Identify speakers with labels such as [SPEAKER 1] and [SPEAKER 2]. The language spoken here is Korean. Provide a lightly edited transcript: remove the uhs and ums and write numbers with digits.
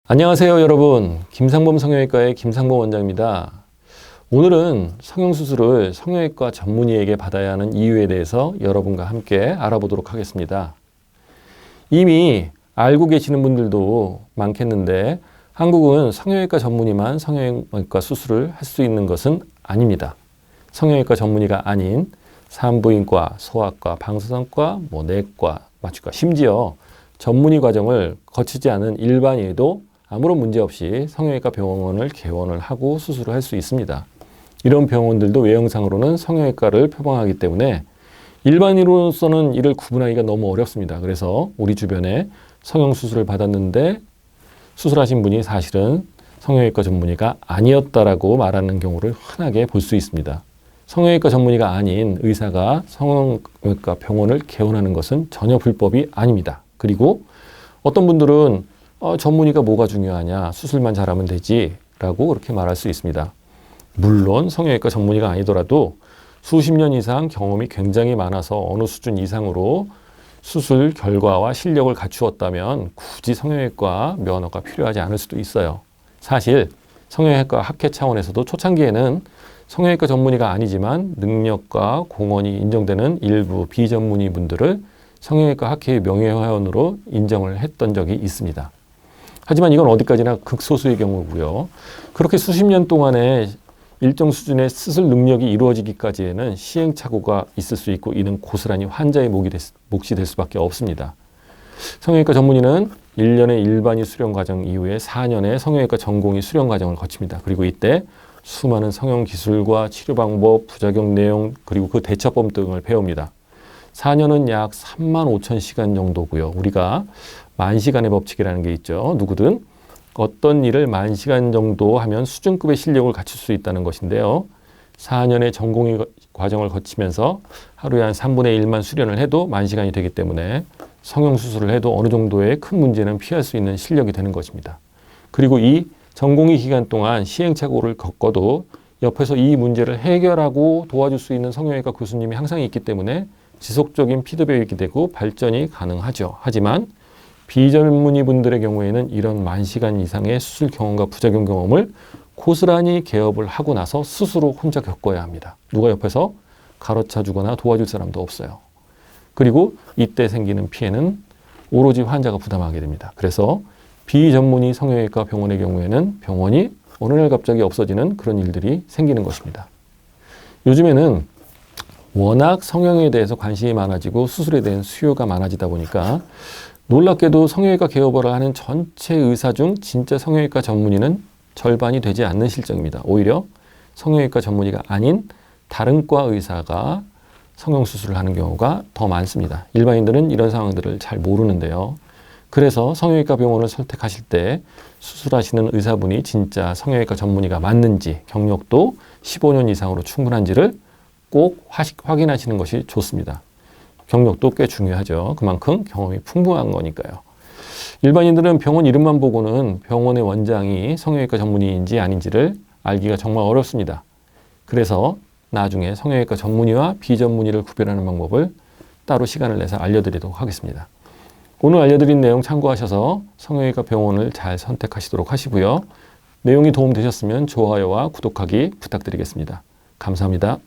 [SPEAKER 1] 안녕하세요 여러분, 김상범 성형외과의 김상범 원장입니다. 오늘은 성형수술을 성형외과 전문의에게 받아야 하는 이유에 대해서 여러분과 함께 알아보도록 하겠습니다. 이미 알고 계시는 분들도 많겠는데 한국은 성형외과 전문의만 성형외과 수술을 할 수 있는 것은 아닙니다. 성형외과 전문의가 아닌 산부인과, 소아과, 방사선과, 내과, 마취과, 심지어 전문의 과정을 거치지 않은 일반인도 아무런 문제 없이 성형외과 병원을 개원을 하고 수술을 할 수 있습니다. 이런 병원들도 외형상으로는 성형외과를 표방하기 때문에 일반인으로서는 이를 구분하기가 너무 어렵습니다. 그래서 우리 주변에 성형수술을 받았는데 수술하신 분이 사실은 성형외과 전문의가 아니었다라고 말하는 경우를 흔하게 볼 수 있습니다. 성형외과 전문의가 아닌 의사가 성형외과 병원을 개원하는 것은 전혀 불법이 아닙니다. 그리고 어떤 분들은 전문의가 뭐가 중요하냐, 수술만 잘하면 되지 라고 그렇게 말할 수 있습니다. 물론 성형외과 전문의가 아니더라도 수십 년 이상 경험이 굉장히 많아서 어느 수준 이상으로 수술 결과와 실력을 갖추었다면 굳이 성형외과 면허가 필요하지 않을 수도 있어요. 사실 성형외과 학회 차원에서도 초창기에는 성형외과 전문의가 아니지만 능력과 공헌이 인정되는 일부 비전문의 분들을 성형외과 학회의 명예회원으로 인정을 했던 적이 있습니다. 하지만 이건 어디까지나 극소수의 경우고요. 그렇게 수십 년 동안에 일정 수준의 수술 능력이 이루어지기까지에는 시행착오가 있을 수 있고 이는 고스란히 환자의 몫이 될 수밖에 없습니다. 성형외과 전문의는 1년의 일반의 수련 과정 이후에 4년의 성형외과 전공의 수련 과정을 거칩니다. 그리고 이때 수많은 성형 기술과 치료 방법, 부작용 내용, 그리고 그 대처법 등을 배웁니다. 4년은 약 35,000시간 정도고요. 우리가 만시간의 법칙이라는 게 있죠. 누구든 어떤 일을 만시간 정도 하면 수준급의 실력을 갖출 수 있다는 것인데요. 4년의 전공의 과정을 거치면서 하루에 한 3분의 1만 수련을 해도 만시간이 되기 때문에 성형수술을 해도 어느 정도의 큰 문제는 피할 수 있는 실력이 되는 것입니다. 그리고 이 전공의 기간 동안 시행착오를 겪어도 옆에서 이 문제를 해결하고 도와줄 수 있는 성형외과 교수님이 항상 있기 때문에 지속적인 피드백이 되고 발전이 가능하죠. 하지만 비전문의 분들의 경우에는 이런 만시간 이상의 수술 경험과 부작용 경험을 고스란히 개업을 하고 나서 스스로 혼자 겪어야 합니다. 누가 옆에서 가르쳐 주거나 도와줄 사람도 없어요. 그리고 이때 생기는 피해는 오로지 환자가 부담하게 됩니다. 그래서 비전문의 성형외과 병원의 경우에는 병원이 어느 날 갑자기 없어지는 그런 일들이 생기는 것입니다. 요즘에는 워낙 성형에 대해서 관심이 많아지고 수술에 대한 수요가 많아지다 보니까 놀랍게도 성형외과 개업을 하는 전체 의사 중 진짜 성형외과 전문의는 절반이 되지 않는 실정입니다. 오히려 성형외과 전문의가 아닌 다른 과 의사가 성형수술을 하는 경우가 더 많습니다. 일반인들은 이런 상황들을 잘 모르는데요. 그래서 성형외과 병원을 선택하실 때 수술하시는 의사분이 진짜 성형외과 전문의가 맞는지, 경력도 15년 이상으로 충분한지를 꼭 확인하시는 것이 좋습니다. 경력도 꽤 중요하죠. 그만큼 경험이 풍부한 거니까요. 일반인들은 병원 이름만 보고는 병원의 원장이 성형외과 전문의인지 아닌지를 알기가 정말 어렵습니다. 그래서 나중에 성형외과 전문의와 비전문의를 구별하는 방법을 따로 시간을 내서 알려드리도록 하겠습니다. 오늘 알려드린 내용 참고하셔서 성형외과 병원을 잘 선택하시도록 하시고요. 내용이 도움되셨으면 좋아요와 구독하기 부탁드리겠습니다. 감사합니다.